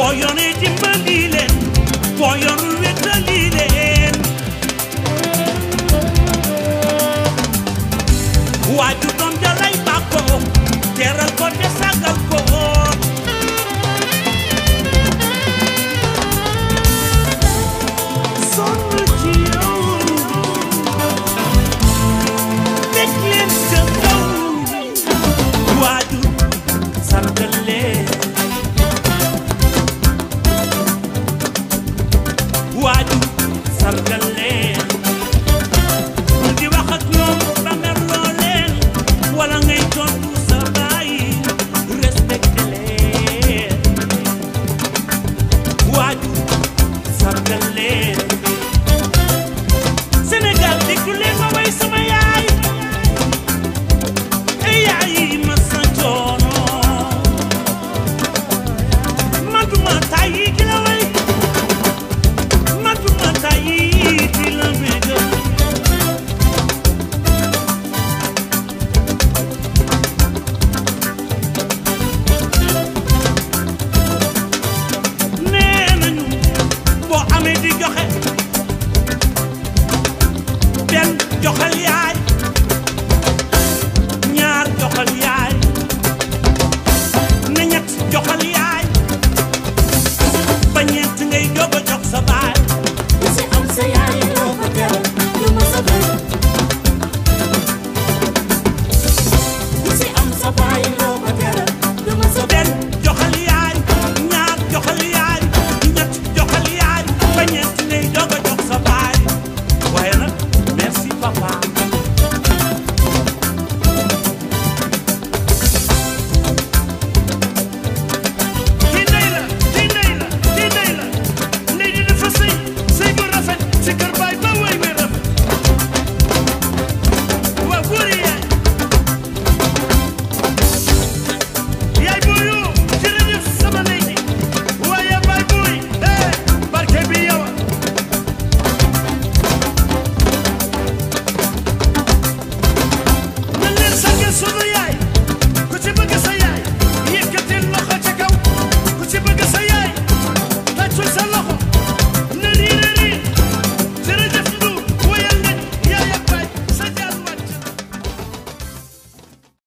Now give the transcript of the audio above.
boyone dimbali leen boyonu wetali leen waaju doom jalay bako teral ko te sagal ko sonn ci yow teg leen sa kaw waaju sargal leen waaju sargal leen di wax ak ñoom ba merloo leen wala ngay tontu sa baay respecté leen waaju sargal leen Sénégal déglu leen ma way sama yaay ay yaay ma sa coono man duma tàyyi di la way man duma tàyyi di la bégal nee nañu boo amee di joxe benn joxal yaay ñaar joxal yaay na ñett joxal yaay ba ñeent ngay jóg a jox sa baay ku si am sa yaay loo ko teral du ma sa baay ku si am sa baay loo ko teral du ma sa baay benn joxal yaay ñaar joxal yaay ñett joxal yaay ba ñeent ngay jóg a jox sa baay waaye nag merci papa kii ndey la kii ndey la kii ndey la ndey di dafa sëy sëy bu rafet si kër baay ba way wi rafet waa góor yi yaay booyu jërëjëf sama ndey ji waaye baay booy barke bi yow na leen sàgge sunu yaay